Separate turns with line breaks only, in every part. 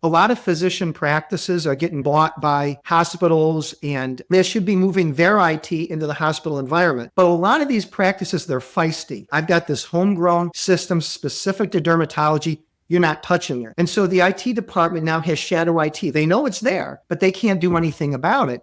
A lot of physician practices are getting bought by hospitals, and they should be moving their IT into the hospital environment. But a lot of these practices, they're feisty. I've got this homegrown system specific to dermatology. You're not touching it. And so the IT department now has shadow IT. They know it's there, but they can't do anything about it.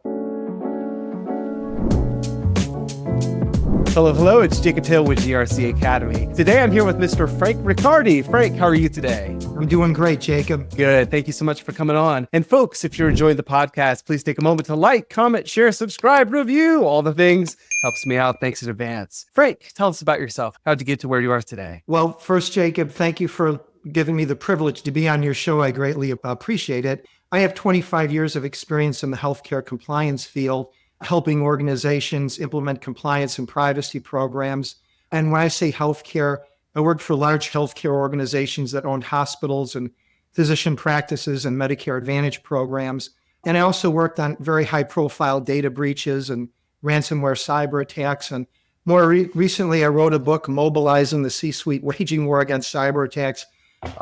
Hello, it's Jacob Hill with GRC Academy. Today I'm here with Mr. Frank Riccardi. Frank, how are you today?
I'm doing great, Jacob.
Good. Thank you so much for coming on. And folks, if you're enjoying the podcast, please take a moment to like, comment, share, subscribe, review, all the things. Helps me out. Thanks in advance. Frank, tell us about yourself. How'd you get to where you are today?
Well, first, Jacob, thank you for giving me the privilege to be on your show. I greatly appreciate it. I have 25 years of experience in the healthcare compliance field, helping organizations implement compliance and privacy programs. And when I say healthcare, I worked for large healthcare organizations that owned hospitals and physician practices and Medicare Advantage programs. And I also worked on very high-profile data breaches and ransomware cyber attacks. And more recently, I wrote a book, Mobilizing the C-Suite, Waging War Against Cyber Attacks,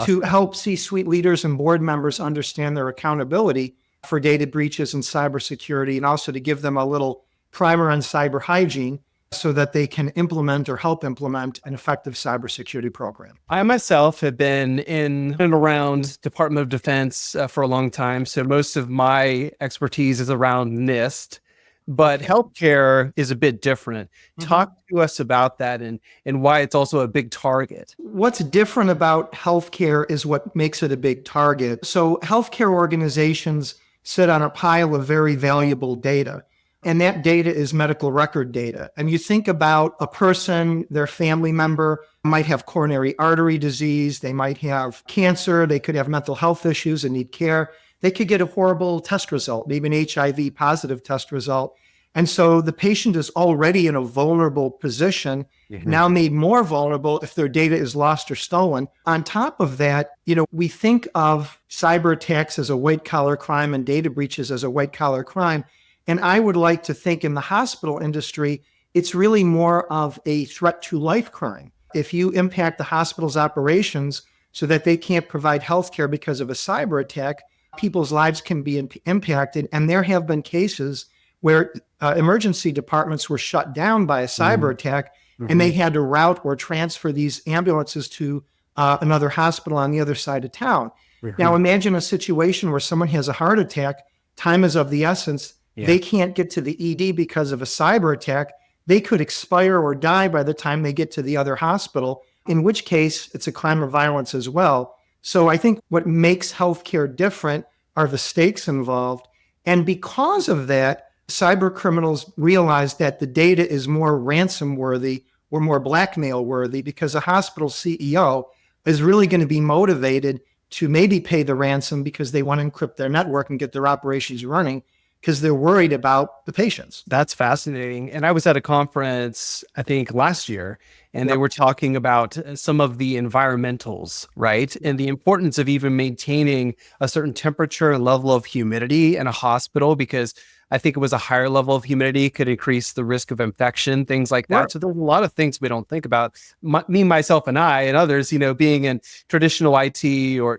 to help C-Suite leaders and board members understand their accountability for data breaches and cybersecurity, and also to give them a little primer on cyber hygiene so that they can implement or help implement an effective cybersecurity program.
I myself have been in and around Department of Defense for a long time, so most of my expertise is around NIST, but healthcare is a bit different. Talk to us about that and why it's also a big target.
What's different about healthcare is what makes it a big target. So healthcare organizations sit on a pile of very valuable data. And that data is medical record data. And you think about a person, their family member might have coronary artery disease, they might have cancer, they could have mental health issues and need care. They could get a horrible test result, maybe an HIV positive test result. And so the patient is already in a vulnerable position, now made more vulnerable if their data is lost or stolen. On top of that, we think of cyber attacks as a white collar crime and data breaches as a white collar crime. And I would like to think in the hospital industry, it's really more of a threat to life crime. If you impact the hospital's operations so that they can't provide healthcare because of a cyber attack, people's lives can be impacted. And there have been cases where emergency departments were shut down by a cyber attack, and they had to route or transfer these ambulances to another hospital on the other side of town. Now, imagine a situation where someone has a heart attack, time is of the essence, they can't get to the ED because of a cyber attack, they could expire or die by the time they get to the other hospital, in which case it's a crime of violence as well. So I think what makes healthcare different are the stakes involved. And because of that, cyber criminals realize that the data is more ransom worthy or more blackmail worthy because a hospital CEO is really going to be motivated to maybe pay the ransom because they want to encrypt their network and get their operations running because they're worried about the patients.
That's fascinating. And I was at a conference, I think last year, and they were talking about some of the environmentals, right? And the importance of even maintaining a certain temperature and level of humidity in a hospital, because I think it was a higher level of humidity could increase the risk of infection, things like that. Right. So there's a lot of things we don't think about. Me, myself, and I, and others, being in traditional IT or,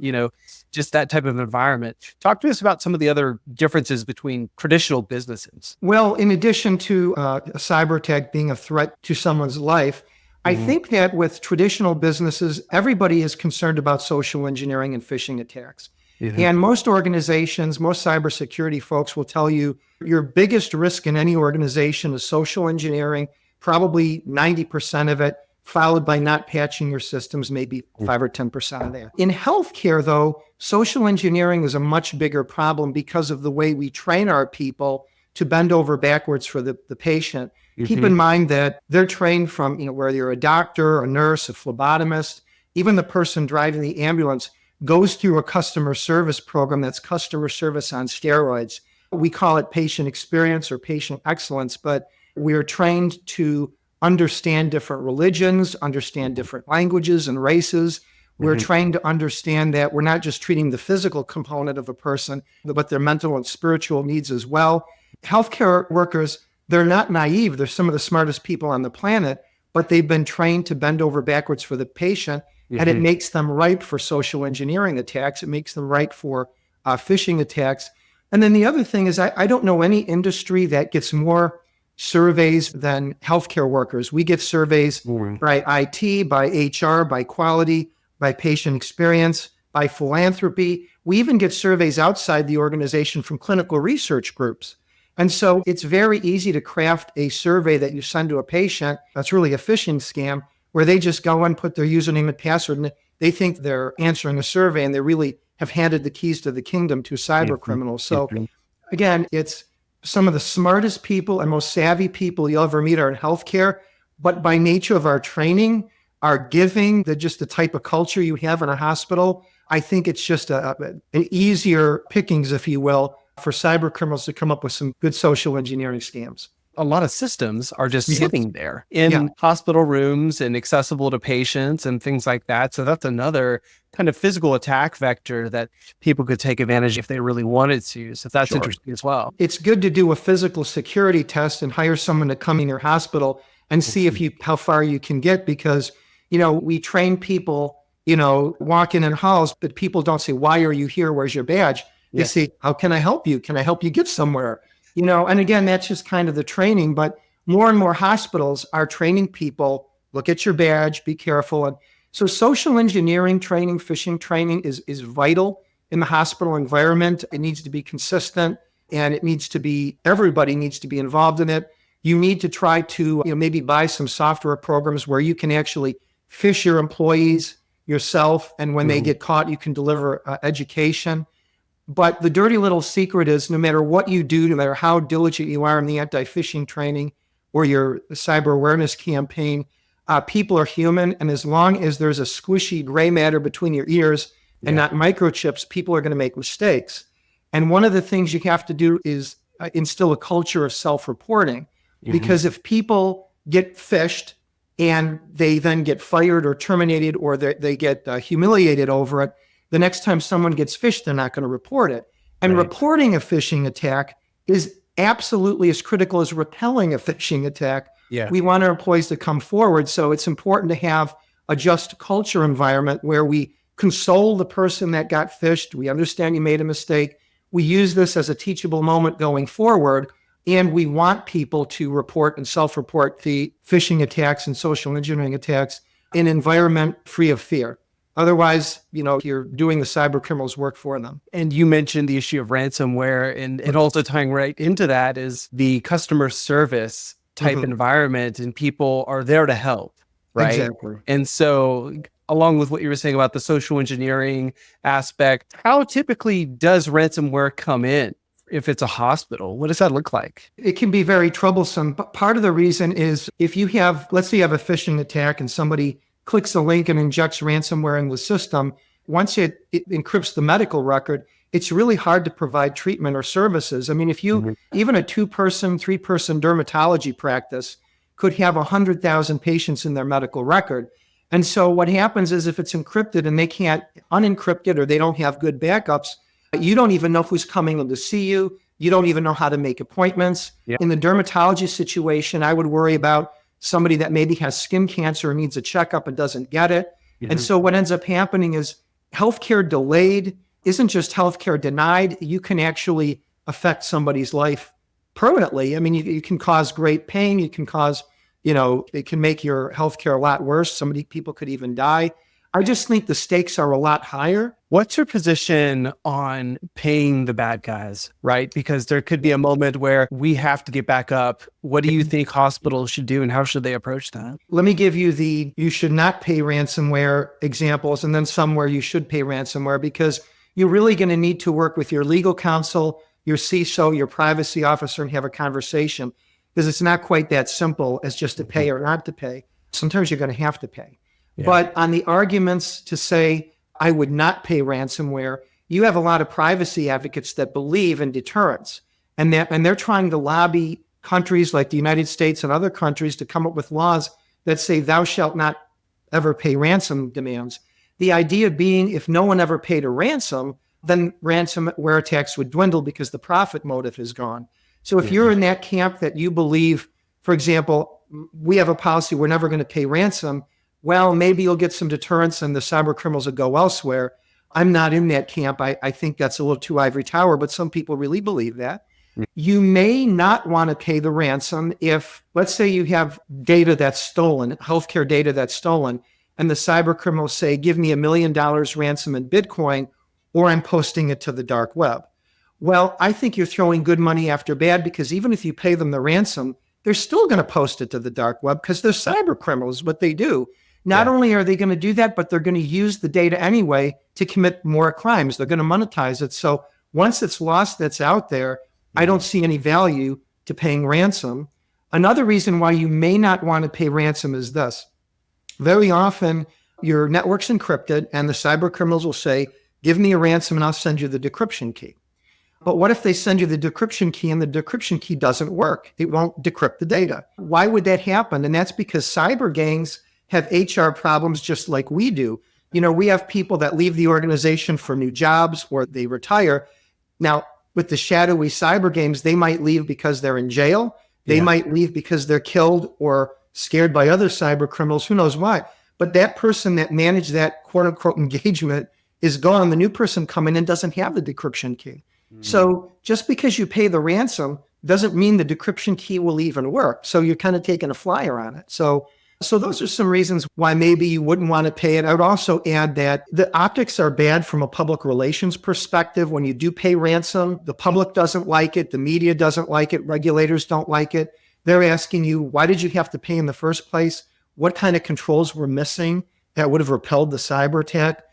just that type of environment. Talk to us about some of the other differences between traditional businesses.
Well, in addition to a cyber attack being a threat to someone's life, I think that with traditional businesses, everybody is concerned about social engineering and phishing attacks. And most organizations, most cybersecurity folks will tell you your biggest risk in any organization is social engineering, probably 90% of it, followed by not patching your systems, maybe 5 or 10% of that. In healthcare, though, social engineering is a much bigger problem because of the way we train our people to bend over backwards for the patient. Keep in mind that they're trained from, whether you're a doctor, a nurse, a phlebotomist, even the person driving the ambulance goes through a customer service program that's customer service on steroids. We call it patient experience or patient excellence, but we are trained to understand different religions, understand different languages and races. We're trained to understand that we're not just treating the physical component of a person, but their mental and spiritual needs as well. Healthcare workers, they're not naive. They're some of the smartest people on the planet, but they've been trained to bend over backwards for the patient. And it makes them ripe for social engineering attacks. It makes them ripe for phishing attacks. And then the other thing is I don't know any industry that gets more surveys than healthcare workers. We get surveys by IT, by HR, by quality, by patient experience, by philanthropy. We even get surveys outside the organization from clinical research groups. And so it's very easy to craft a survey that you send to a patient that's really a phishing scam, where they just go and put their username and password, and they think they're answering a survey, and they really have handed the keys to the kingdom to cyber criminals. So again, it's some of the smartest people and most savvy people you'll ever meet are in healthcare, but by nature of our training, our giving, just the type of culture you have in a hospital, I think it's just an easier pickings, if you will, for cyber criminals to come up with some good social engineering scams.
A lot of systems are just sitting there in hospital rooms and accessible to patients and things like that. So that's another kind of physical attack vector that people could take advantage if they really wanted to. So that's interesting as well.
It's good to do a physical security test and hire someone to come in your hospital and see how far you can get, because, we train people, walking in halls, but people don't say, why are you here? Where's your badge? They say, how can I help you? Can I help you get somewhere? And again, that's just kind of the training, but more and more hospitals are training people, look at your badge, be careful. And so social engineering training, phishing training is vital in the hospital environment. It needs to be consistent, and everybody needs to be involved in it. You need to try to maybe buy some software programs where you can actually phish your employees yourself. And when they get caught, you can deliver education. But the dirty little secret is, no matter what you do, no matter how diligent you are in the anti-phishing training or your cyber awareness campaign, people are human. And as long as there's a squishy gray matter between your ears and not microchips, people are going to make mistakes. And one of the things you have to do is instill a culture of self-reporting. Because if people get phished and they then get fired or terminated, or they get humiliated over it, the next time someone gets phished, they're not going to report it. And reporting a phishing attack is absolutely as critical as repelling a phishing attack. We want our employees to come forward. So it's important to have a just culture environment where we console the person that got phished. We understand you made a mistake. We use this as a teachable moment going forward. And we want people to report and self-report the phishing attacks and social engineering attacks in an environment free of fear. Otherwise, you're doing the cyber criminals' work for them.
And you mentioned the issue of ransomware, and also tying right into that is the customer service type environment, and people are there to help, right?
Exactly.
And so, along with what you were saying about the social engineering aspect, how typically does ransomware come in? If it's a hospital, what does that look like?
It can be very troublesome. But part of the reason is, if you have, let's say you have a phishing attack and somebody clicks a link and injects ransomware in the system, once it encrypts the medical record, it's really hard to provide treatment or services. I mean, if you, even a 2-person, 3-person dermatology practice could have 100,000 patients in their medical record. And so what happens is, if it's encrypted and they can't unencrypt it, or they don't have good backups, you don't even know who's coming in to see you. You don't even know how to make appointments. In the dermatology situation, I would worry about somebody that maybe has skin cancer and needs a checkup and doesn't get it. And so what ends up happening is, healthcare delayed isn't just healthcare denied. You can actually affect somebody's life permanently. I mean, you can cause great pain. You can cause, it can make your healthcare a lot worse. People could even die. I just think the stakes are a lot higher.
What's your position on paying the bad guys, right? Because there could be a moment where we have to get back up. What do you think hospitals should do, and how should they approach that?
Let me give you you should not pay ransomware examples, and then some where you should pay ransomware, because you're really going to need to work with your legal counsel, your CISO, your privacy officer, and have a conversation, because it's not quite that simple as just to pay or not to pay. Sometimes you're going to have to pay. But on the arguments to say, I would not pay ransomware, you have a lot of privacy advocates that believe in deterrence. And they're trying to lobby countries like the United States and other countries to come up with laws that say, thou shalt not ever pay ransom demands. The idea being, if no one ever paid a ransom, then ransomware attacks would dwindle because the profit motive is gone. So if you're in that camp that you believe, for example, we have a policy, we're never going to pay ransom, well, maybe you'll get some deterrence and the cyber criminals will go elsewhere. I'm not in that camp. I think that's a little too ivory tower, but some people really believe that. You may not want to pay the ransom if, let's say you have data that's stolen, healthcare data that's stolen, and the cyber criminals say, give me $1 million ransom in Bitcoin, or I'm posting it to the dark web. Well, I think you're throwing good money after bad, because even if you pay them the ransom, they're still going to post it to the dark web because they're cyber criminals, what they do. Not only are they going to do that, but they're going to use the data anyway to commit more crimes. They're going to monetize it. So once it's lost, that's out there. I don't see any value to paying ransom. Another reason why you may not want to pay ransom is this. Very often, your network's encrypted, and the cyber criminals will say, give me a ransom and I'll send you the decryption key. But what if they send you the decryption key and the decryption key doesn't work? It won't decrypt the data. Why would that happen? And that's because cyber gangs have HR problems just like we do. We have people that leave the organization for new jobs or they retire. Now, with the shadowy cyber games, they might leave because they're in jail. They might leave because they're killed or scared by other cyber criminals. Who knows why? But that person that managed that quote unquote engagement is gone. The new person coming in doesn't have the decryption key. So just because you pay the ransom doesn't mean the decryption key will even work. So you're kind of taking a flyer on it. So those are some reasons why maybe you wouldn't want to pay it. I would also add that the optics are bad from a public relations perspective. When you do pay ransom, the public doesn't like it. The media doesn't like it. Regulators don't like it. They're asking you, why did you have to pay in the first place? What kind of controls were missing that would have repelled the cyber attack?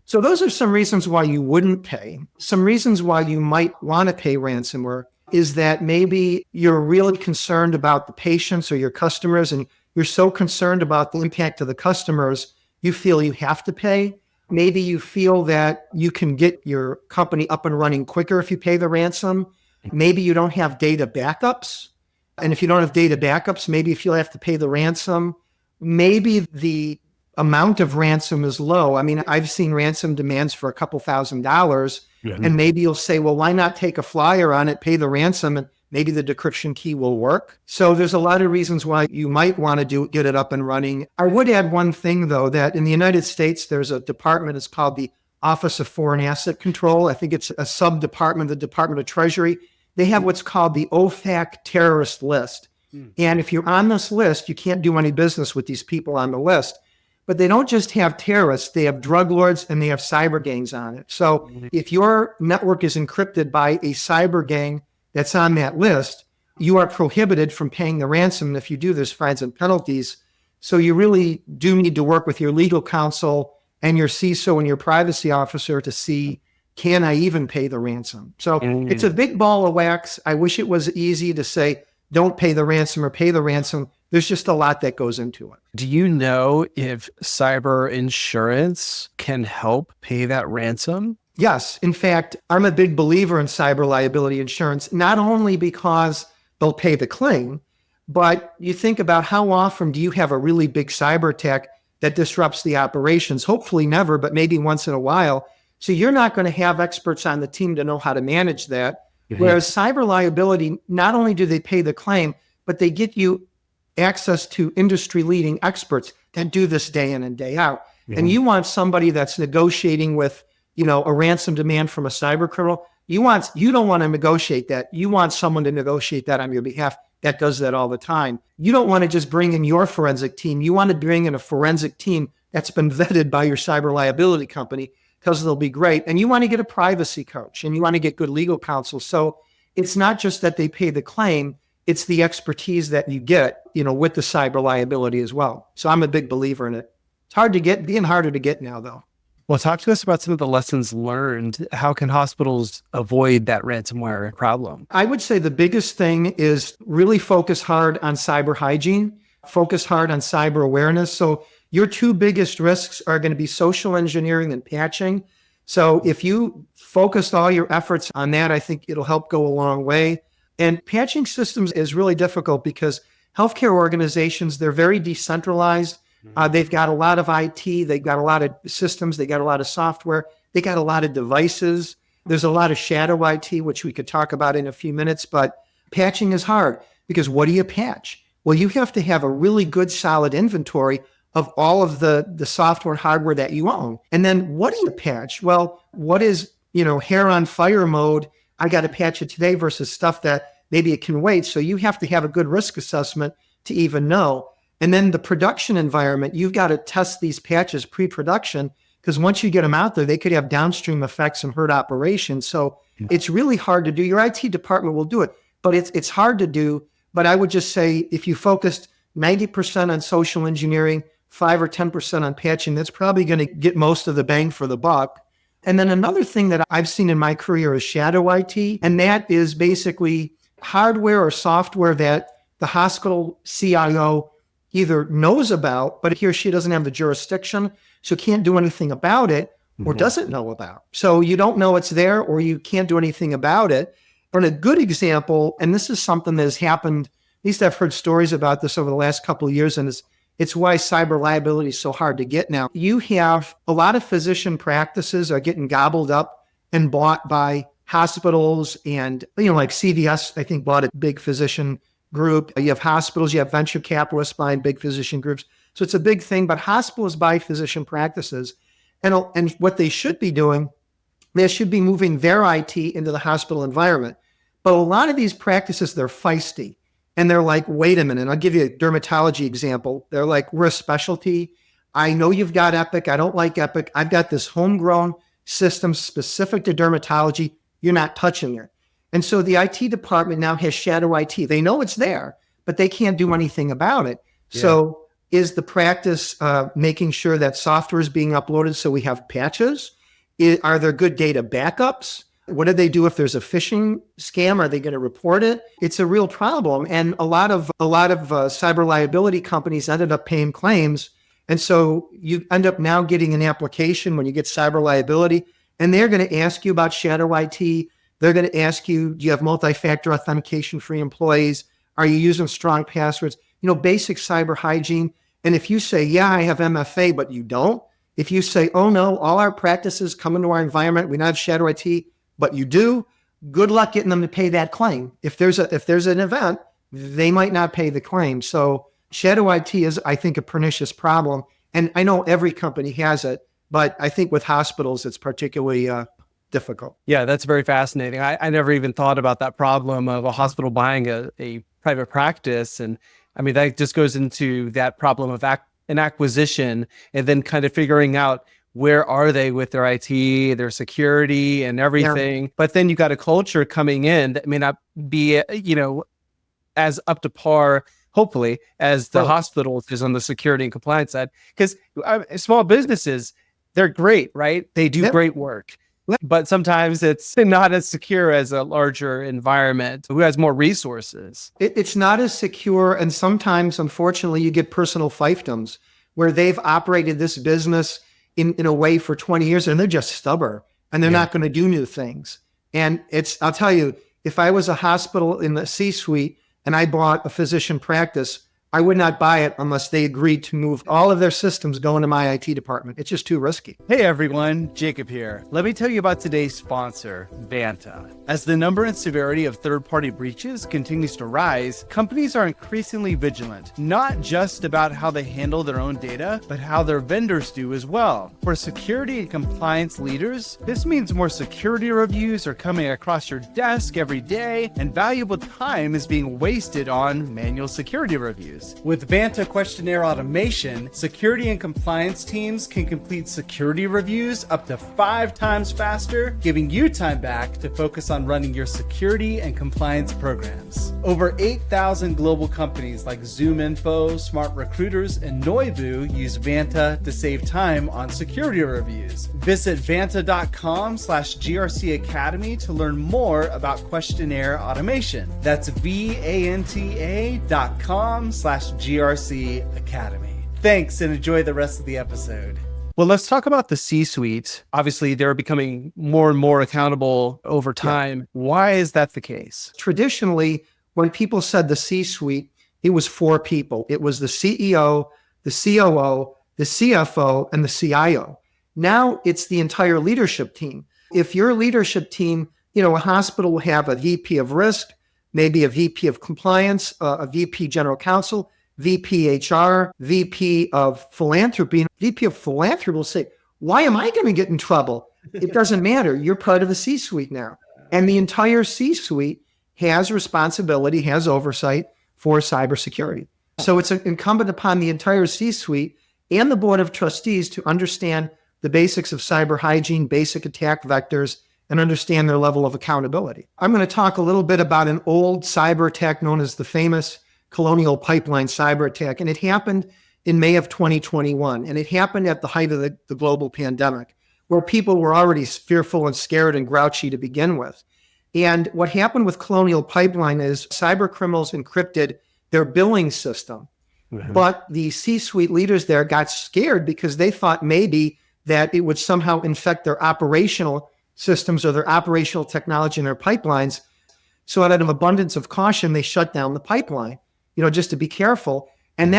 So those are some reasons why you wouldn't pay. Some reasons why you might want to pay ransomware is that maybe you're really concerned about the patients or your customers, and you're so concerned about the impact to the customers, you feel you have to pay. Maybe you feel that you can get your company up and running quicker if you pay the ransom. Maybe you don't have data backups. And if you don't have data backups, maybe you feel you have to pay the ransom. Maybe the amount of ransom is low. I mean, I've seen ransom demands for a couple $1,000s, and maybe you'll say, well, why not take a flyer on it, pay the ransom, and maybe the decryption key will work. So there's a lot of reasons why you might want to get it up and running. I would add one thing, though, that in the United States, there's a department, it's called the Office of Foreign Asset Control. I think it's a sub-department of the Department of Treasury. They have what's called the OFAC terrorist list. And if you're on this list, you can't do any business with these people on the list. But they don't just have terrorists, they have drug lords and they have cyber gangs on it. So if your network is encrypted by a cyber gang that's on that list, you are prohibited from paying the ransom. And if you do, there's fines and penalties. So you really do need to work with your legal counsel and your CISO and your privacy officer to see, can I even pay the ransom? So it's a big ball of wax. I wish it was easy to say, don't pay the ransom or pay the ransom. There's just a lot that goes into it.
Do you know if cyber insurance can help pay that ransom?
Yes. In fact, I'm a big believer in cyber liability insurance, not only because they'll pay the claim, but you think about how often do you have a really big cyber attack that disrupts the operations? Hopefully never, but maybe once in a while. So you're not going to have experts on the team to know how to manage that. Whereas cyber liability, not only do they pay the claim, but they get you access to industry-leading experts that do this day in and day out. And you want somebody that's negotiating with, a ransom demand from a cyber criminal. You don't want to negotiate that. You want someone to negotiate that on your behalf that does that all the time. You don't want to just bring in your forensic team. You want to bring in a forensic team that's been vetted by your cyber liability company, because they'll be great. And you want to get a privacy coach and you want to get good legal counsel. So it's not just that they pay the claim, it's the expertise that you get, with the cyber liability as well. So I'm a big believer in it. It's hard to get, being harder to get now though.
Well, talk to us about some of the lessons learned. How can hospitals avoid that ransomware problem?
I would say the biggest thing is really focus hard on cyber hygiene, focus hard on cyber awareness. So your two biggest risks are going to be social engineering and patching. So if you focused all your efforts on that, I think it'll help go a long way. And patching systems is really difficult because healthcare organizations, they're very decentralized. They've got a lot of IT, they've got a lot of systems, they got a lot of software, they got a lot of devices. There's a lot of shadow IT, which we could talk about in a few minutes, but patching is hard because what do you patch? Well, you have to have a really good solid inventory of all of the software and hardware that you own. And then what is a patch? Well, what is, hair on fire mode? I got to patch it today versus stuff that maybe it can wait. So you have to have a good risk assessment to even know. And then the production environment, you've got to test these patches pre-production, because once you get them out there, they could have downstream effects and hurt operations. So it's really hard to do. Your IT department will do it, but it's hard to do. But I would just say if you focused 90% on social engineering, 5 or 10% on patching, that's probably going to get most of the bang for the buck. And then another thing that I've seen in my career is shadow IT. And that is basically hardware or software that the hospital CIO either knows about, but he or she doesn't have the jurisdiction, so can't do anything about it, or doesn't know about. So you don't know it's there, or you can't do anything about it. But a good example, and this is something that has happened, at least I've heard stories about this over the last couple of years, and it's why cyber liability is so hard to get now. You have a lot of physician practices are getting gobbled up and bought by hospitals, and like CVS, I think, bought a big physician group. You have hospitals, you have venture capitalists buying big physician groups. So it's a big thing, but hospitals buy physician practices. And what they should be doing, they should be moving their IT into the hospital environment. But a lot of these practices, they're feisty. And they're like, wait a minute, I'll give you a dermatology example. They're like, we're a specialty. I know you've got Epic. I don't like Epic. I've got this homegrown system specific to dermatology. You're not touching it. And so the IT department now has shadow IT. They know it's there, but they can't do anything about it. Yeah. So is the practice making sure that software is being uploaded so we have patches? Are there good data backups? What do they do if there's a phishing scam? Are they going to report it? It's a real problem. And a lot of cyber liability companies ended up paying claims. And so you end up now getting an application when you get cyber liability, and they're going to ask you about shadow IT. They're going to ask you, do you have multi-factor authentication for your employees? Are you using strong passwords? Basic cyber hygiene. And if you say, yeah, I have MFA, but you don't. If you say, oh no, all our practices come into our environment, we don't have shadow IT, but you do, good luck getting them to pay that claim. If there's an event, they might not pay the claim. So shadow IT is, I think, a pernicious problem. And I know every company has it, but I think with hospitals, it's particularly difficult.
Yeah, that's very fascinating. I never even thought about that problem of a hospital buying a private practice. And I mean, that just goes into that problem of an acquisition and then kind of figuring out where are they with their IT, their security and everything. Yeah. But then you got a culture coming in that may not be, as up to par, hopefully, as the hospitals is on the security and compliance side. Because small businesses, they're great, right? They do great work. But sometimes it's not as secure as a larger environment who has more resources.
It's not as secure. And sometimes, unfortunately, you get personal fiefdoms where they've operated this business in a way for 20 years and they're just stubborn and they're not going to do new things. And I'll tell you, if I was a hospital in the C-suite and I bought a physician practice, I would not buy it unless they agreed to move all of their systems going to my IT department. It's just too risky.
Hey everyone, Jacob here. Let me tell you about today's sponsor, Vanta. As the number and severity of third-party breaches continues to rise, companies are increasingly vigilant, not just about how they handle their own data, but how their vendors do as well. For security and compliance leaders, this means more security reviews are coming across your desk every day, and valuable time is being wasted on manual security reviews. With Vanta questionnaire automation, security and compliance teams can complete security reviews up to 5 times faster, giving you time back to focus on running your security and compliance programs. Over 8,000 global companies like ZoomInfo, Smart Recruiters, and Noibu use Vanta to save time on security reviews. Visit vanta.com/GRC Academy to learn more about questionnaire automation. That's vanta.com/GRC Academy. Thanks and enjoy the rest of the episode.
Well, let's talk about the C-suite. Obviously, they're becoming more and more accountable over time. Yeah. Why is that the case?
Traditionally, when people said the C-suite, it was 4 people. It was the CEO, the COO, the CFO, and the CIO. Now it's the entire leadership team. If your leadership team, a hospital will have a VP of risk, maybe a VP of compliance, a VP general counsel, VP HR, VP of philanthropy. VP of philanthropy will say, why am I going to get in trouble? It doesn't matter. You're part of the C-suite now. And the entire C-suite has responsibility, has oversight for cybersecurity. So it's incumbent upon the entire C-suite and the board of trustees to understand the basics of cyber hygiene, basic attack vectors, and understand their level of accountability. I'm going to talk a little bit about an old cyber attack known as the famous Colonial Pipeline cyber attack. And it happened in May of 2021. And it happened at the height of the global pandemic, where people were already fearful and scared and grouchy to begin with. And what happened with Colonial Pipeline is cyber criminals encrypted their billing system. Mm-hmm. But the C-suite leaders there got scared because they thought maybe that it would somehow infect their operational systems or their operational technology in their pipelines. So out of abundance of caution, they shut down the pipeline, just to be careful. And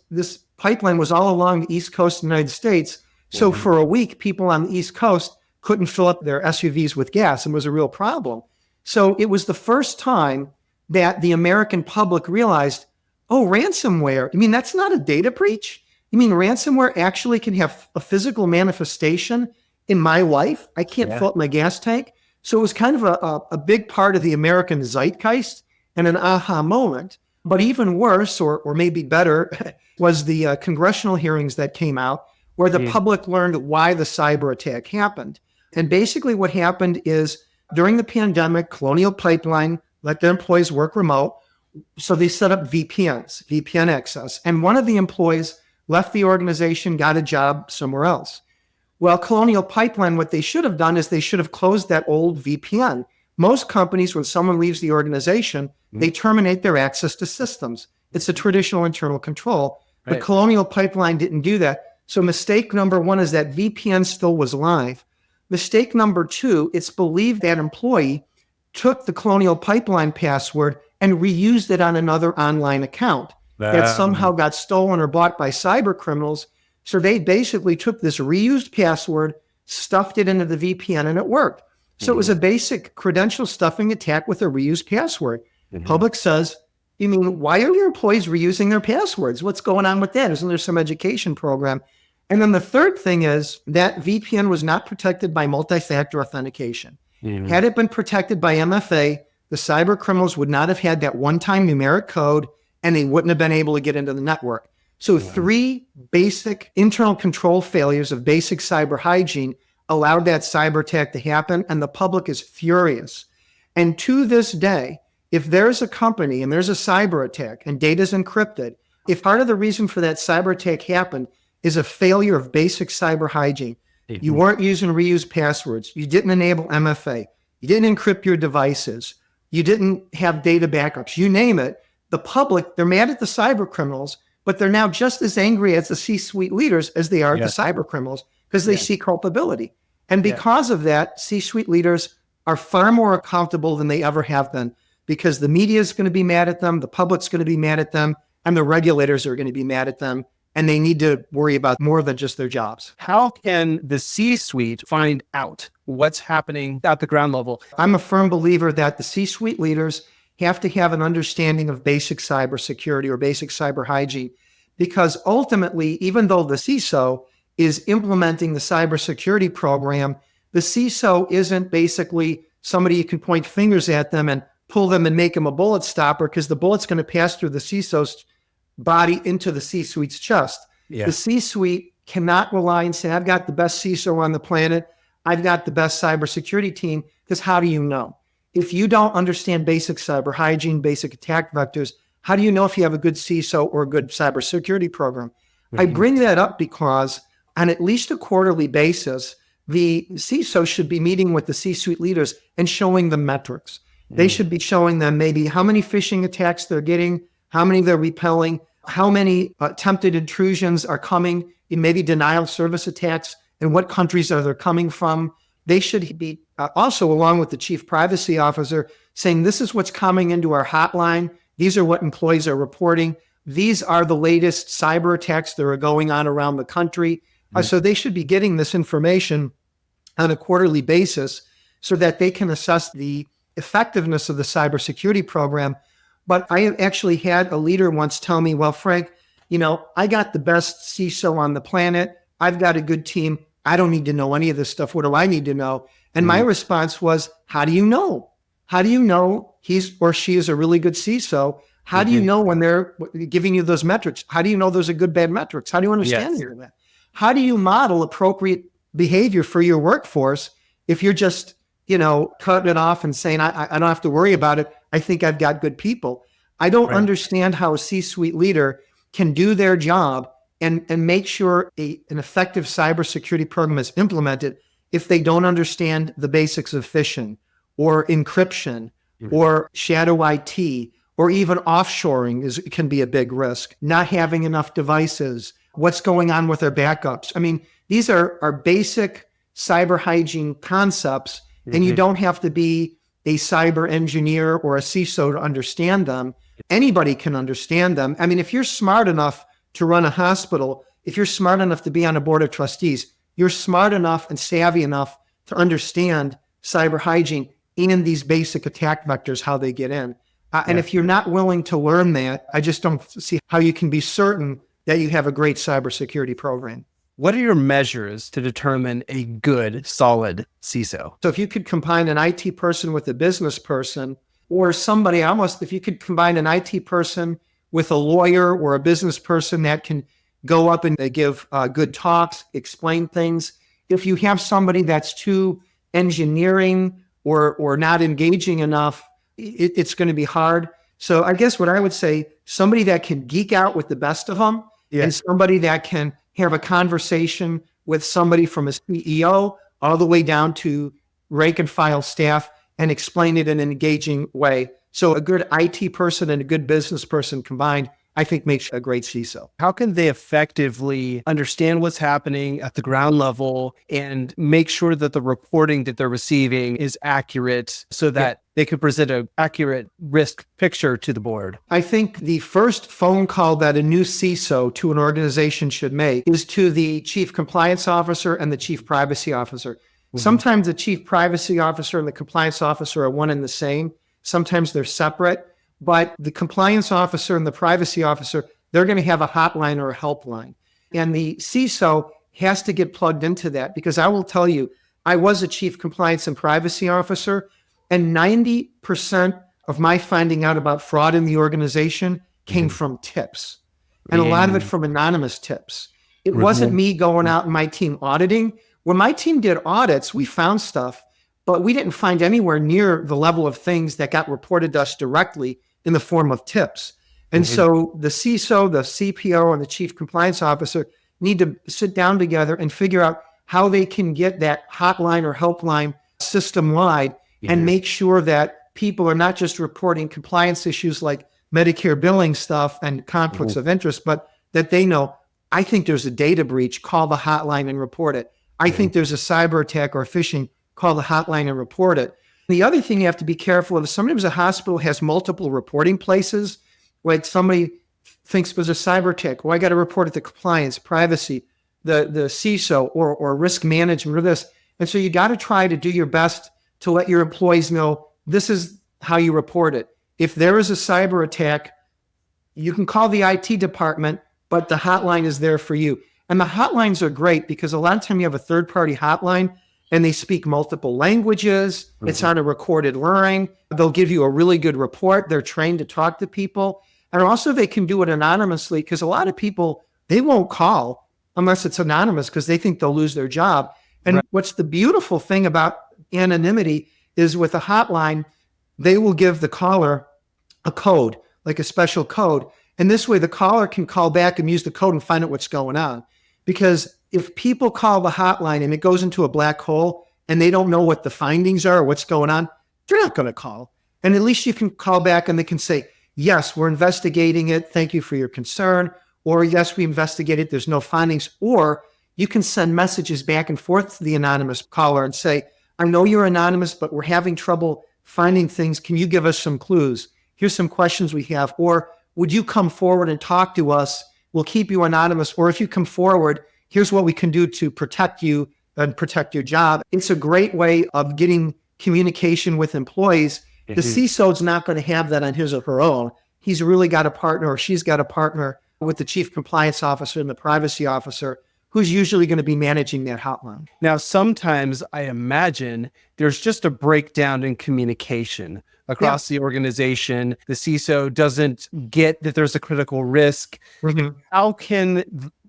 this pipeline was all along the East Coast of the United States. So for a week, people on the East Coast couldn't fill up their SUVs with gas, and it was a real problem. So it was the first time that the American public realized, oh, ransomware, you mean that's not a data breach? You mean ransomware actually can have a physical manifestation in my life? I can't fill up my gas tank. So it was kind of a big part of the American zeitgeist and an aha moment. But even worse, or maybe better, was the congressional hearings that came out where the public learned why the cyber attack happened. And basically what happened is during the pandemic, Colonial Pipeline let their employees work remote. So they set up VPNs, VPN access. And one of the employees left the organization, got a job somewhere else. Well, Colonial Pipeline, what they should have done is they should have closed that old VPN. Most companies, when someone leaves the organization, they terminate their access to systems. It's a traditional internal control. But right. Colonial Pipeline didn't do that. So mistake number one is that VPN still was live. Mistake number two, it's believed that employee took the Colonial Pipeline password and reused it on another online account that somehow got stolen or bought by cyber criminals. So they basically took this reused password, stuffed it into the VPN, and it worked. So it was a basic credential stuffing attack with a reused password. Public says, you mean, why are your employees reusing their passwords? What's going on with that? Isn't there some education program? And then the third thing is that VPN was not protected by multi-factor authentication. Had it been protected by MFA, the cyber criminals would not have had that one-time numeric code, and they wouldn't have been able to get into the network. So three basic internal control failures of basic cyber hygiene allowed that cyber attack to happen, and the public is furious. And to this day, if there's a company and there's a cyber attack and data is encrypted, if part of the reason for that cyber attack happened is a failure of basic cyber hygiene, you weren't using reused passwords, you didn't enable MFA, you didn't encrypt your devices, you didn't have data backups, you name it, the public, they're mad at the cyber criminals, but they're now just as angry as the C-suite leaders as they are at the cyber criminals because they see culpability. And because of that, C-suite leaders are far more accountable than they ever have been because the media is going to be mad at them, the public's going to be mad at them, and the regulators are going to be mad at them. And they need to worry about more than just their jobs.
How can the C-suite find out what's happening at the ground level?
I'm a firm believer that the C-suite leaders have to have an understanding of basic cybersecurity or basic cyber hygiene, because ultimately, even though the CISO is implementing the cybersecurity program, the CISO isn't basically somebody you can point fingers at them and pull them and make them a bullet stopper, because the bullet's going to pass through the CISO's body into the C-suite's chest. The C-suite cannot rely and say, I've got the best CISO on the planet, I've got the best cybersecurity team, because how do you know? If you don't understand basic cyber hygiene, basic attack vectors, how do you know if you have a good CISO or a good cybersecurity program? I bring that up because on at least a quarterly basis, the CISO should be meeting with the C-suite leaders and showing them metrics. They should be showing them maybe how many phishing attacks they're getting, how many they're repelling, how many attempted intrusions are coming, maybe denial of service attacks, and what countries are they coming from. They should be also, along with the chief privacy officer, saying this is what's coming into our hotline. These are what employees are reporting. These are the latest cyber attacks that are going on around the country. So they should be getting this information on a quarterly basis so that they can assess the effectiveness of the cybersecurity program. But I have actually had a leader once tell me, well, Frank, I got the best CISO on the planet. I've got a good team. I don't need to know any of this stuff. What do I need to know? And my response was, how do you know? How do you know he's or she is a really good CISO? How do you know when they're giving you those metrics? How do you know those are good, bad metrics? How do you understand that? How do you model appropriate behavior for your workforce if you're just, cutting it off and saying, I don't have to worry about it. I think I've got good people. I don't understand how a C-suite leader can do their job and make sure an effective cybersecurity program is implemented if they don't understand the basics of phishing or encryption or shadow IT or even offshoring can be a big risk. Not having enough devices, what's going on with their backups. I mean, these are basic cyber hygiene concepts, and you don't have to be a cyber engineer or a CISO to understand them. Anybody can understand them. I mean, if you're smart enough to run a hospital, if you're smart enough to be on a board of trustees, you're smart enough and savvy enough to understand cyber hygiene and these basic attack vectors, how they get in. And if you're not willing to learn that, I just don't see how you can be certain that you have a great cybersecurity program.
What are your measures to determine a good, solid CISO?
So if you could combine an IT person with a business person, or somebody if you could combine an IT person with a lawyer or a business person that can go up and they give good talks, explain things. If you have somebody that's too engineering or not engaging enough, it's going to be hard. So I guess what I would say, somebody that can geek out with the best of them, and somebody that can have a conversation with somebody from a CEO all the way down to rank and file staff and explain it in an engaging way. So a good IT person and a good business person combined, I think, makes a great CISO.
How can they effectively understand what's happening at the ground level and make sure that the reporting that they're receiving is accurate so that they can present an accurate risk picture to the board?
I think the first phone call that a new CISO to an organization should make is to the chief compliance officer and the chief privacy officer. Sometimes the chief privacy officer and the compliance officer are one and the same. Sometimes they're separate. But the compliance officer and the privacy officer, they're going to have a hotline or a helpline. And the CISO has to get plugged into that, because I will tell you, I was a chief compliance and privacy officer, and 90% of my finding out about fraud in the organization came from tips, and a lot of it from anonymous tips. It wasn't me going out and my team auditing. When my team did audits, we found stuff, but we didn't find anywhere near the level of things that got reported to us directly in the form of tips. And so the CISO, the CPO, and the chief compliance officer need to sit down together and figure out how they can get that hotline or helpline system-wide and make sure that people are not just reporting compliance issues like Medicare billing stuff and conflicts of interest, but that they know, I think there's a data breach, call the hotline and report it. I think there's a cyber attack or phishing, call the hotline and report it. The other thing you have to be careful of is sometimes a hospital has multiple reporting places. Like somebody thinks there's a cyber attack. Well, I got to report it to compliance, privacy, the CISO or risk management or this. And so you got to try to do your best to let your employees know this is how you report it. If there is a cyber attack, you can call the IT department, but the hotline is there for you. And the hotlines are great because a lot of time you have a third-party hotline and they speak multiple languages. It's on a recorded line. They'll give you a really good report. They're trained to talk to people. And also they can do it anonymously, because a lot of people, they won't call unless it's anonymous because they think they'll lose their job. And what's the beautiful thing about anonymity is with a hotline, they will give the caller a code, like a special code. And this way the caller can call back and use the code and find out what's going on. Because if people call the hotline and it goes into a black hole and they don't know what the findings are or what's going on, they're not going to call. And at least you can call back and they can say, yes, we're investigating it. Thank you for your concern. Or yes, we investigated. There's no findings. Or you can send messages back and forth to the anonymous caller and say, I know you're anonymous, but we're having trouble finding things. Can you give us some clues? Here's some questions we have. Or would you come forward and talk to us? We'll keep you anonymous. Or if you come forward, here's what we can do to protect you and protect your job. It's a great way of getting communication with employees The CISO is not going to have that on his or her own. He's really got a partner, or she's got a partner with the chief compliance officer and the privacy officer, who's usually going to be managing that hotline.
Now, sometimes I imagine there's just a breakdown in communication across the organization. The CISO doesn't get that there's a critical risk. How can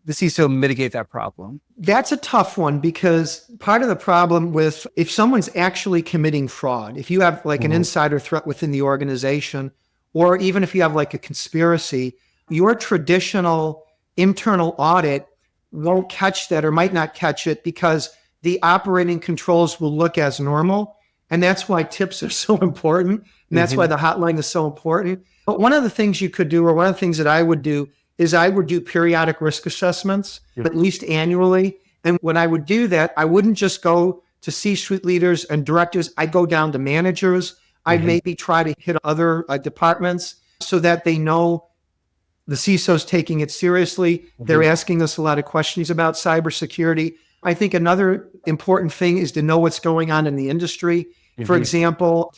the CISO mitigate that problem?
That's a tough one, because part of the problem with, if someone's actually committing fraud, if you have like an insider threat within the organization, or even if you have like a conspiracy, your traditional internal audit won't catch that, or might not catch it, because the operating controls will look as normal. And that's why tips are so important. And that's why the hotline is so important. But one of the things you could do, or one of the things that I would do, is I would do periodic risk assessments, at least annually. And when I would do that, I wouldn't just go to C-suite leaders and directors. I'd go down to managers. I'd maybe try to hit other departments, so that they know the CISO's taking it seriously. They're asking us a lot of questions about cybersecurity. I think another important thing is to know what's going on in the industry. For example,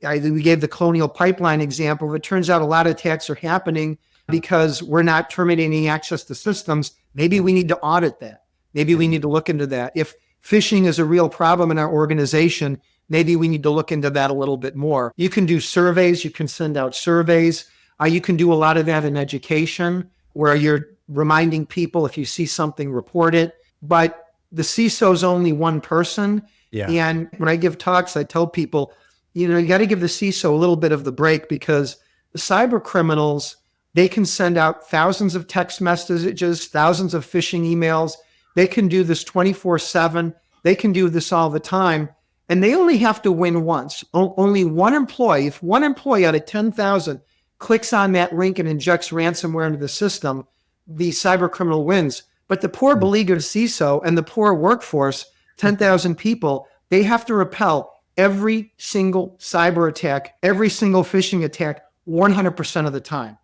we gave the Colonial Pipeline example. It turns out a lot of attacks are happening because we're not terminating access to systems. Maybe we need to audit that. Maybe we need to look into that. If phishing is a real problem in our organization, maybe we need to look into that a little bit more. You can do surveys. You can send out surveys. You can do a lot of that in education, where you're reminding people, if you see something, report it. But the CISO is only one person. And when I give talks, I tell people, you got to give the CISO a little bit of the break, because the cyber criminals, they can send out thousands of text messages, thousands of phishing emails. They can do this 24/7. They can do this all the time. And they only have to win once. Only one employee, if one employee out of 10,000 clicks on that link and injects ransomware into the system, the cyber criminal wins. But the poor beleaguered CISO and the poor workforce, 10,000 people, they have to repel every single cyber attack, every single phishing attack, 100% of the time.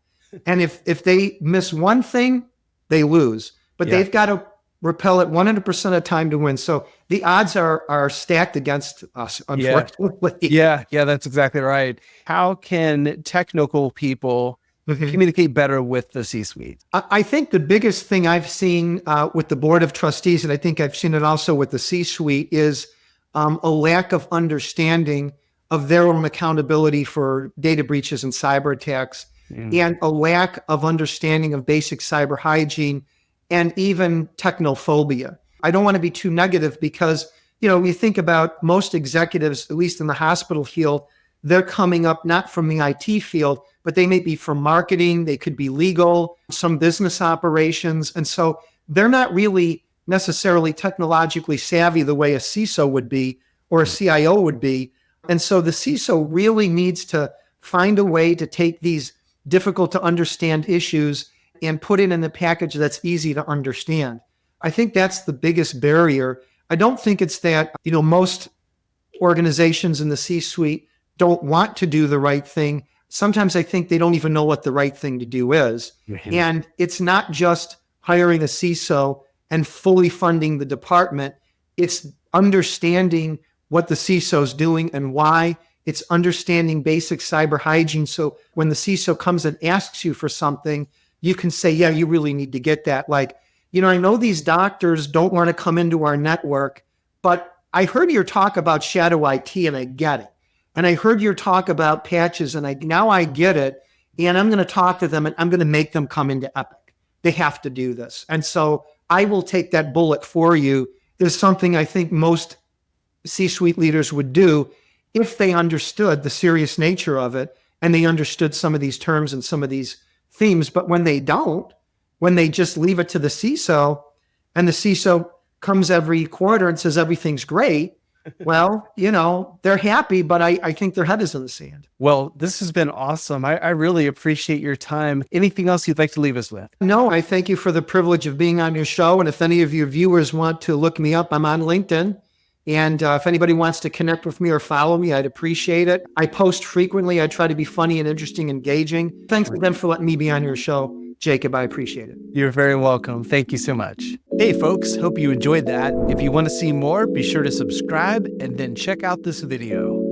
And if they miss one thing, they lose. But they've got to repel it 100% of the time to win. So the odds are stacked against us, unfortunately.
Yeah, that's exactly right. How can technical people communicate better with the C-suite?
I think the biggest thing I've seen with the board of trustees, and I think I've seen it also with the C-suite, is a lack of understanding of their own accountability for data breaches and cyber attacks, and a lack of understanding of basic cyber hygiene, and even technophobia. I don't want to be too negative, because, we think about most executives, at least in the hospital field, they're coming up not from the IT field, but they may be from marketing, they could be legal, some business operations. And so they're not really necessarily technologically savvy the way a CISO would be, or a CIO would be. And so the CISO really needs to find a way to take these difficult to understand issues and put it in a package that's easy to understand. I think that's the biggest barrier. I don't think it's that, most organizations in the C-suite don't want to do the right thing. Sometimes I think they don't even know what the right thing to do is. And it's not just hiring a CISO and fully funding the department. It's understanding what the CISO is doing and why. It's understanding basic cyber hygiene. So when the CISO comes and asks you for something, you can say, yeah, you really need to get that. Like, I know these doctors don't want to come into our network, but I heard your talk about shadow IT and I get it. And I heard your talk about patches and now I get it. And I'm going to talk to them and I'm going to make them come into Epic. They have to do this. And so I will take that bullet for you. There's something I think most C-suite leaders would do if they understood the serious nature of it and they understood some of these terms and some of these themes. But when they don't, when they just leave it to the CISO and the CISO comes every quarter and says everything's great, well, they're happy, but I think their head is in the sand.
Well, this has been awesome. I really appreciate your time. Anything else you'd like to leave us with?
No, I thank you for the privilege of being on your show. And if any of your viewers want to look me up, I'm on LinkedIn. And if anybody wants to connect with me or follow me, I'd appreciate it. I post frequently. I try to be funny and interesting, engaging. Thanks again for letting me be on your show, Jacob. I appreciate it.
You're very welcome. Thank you so much. Hey, folks, hope you enjoyed that. If you want to see more, be sure to subscribe and then check out this video.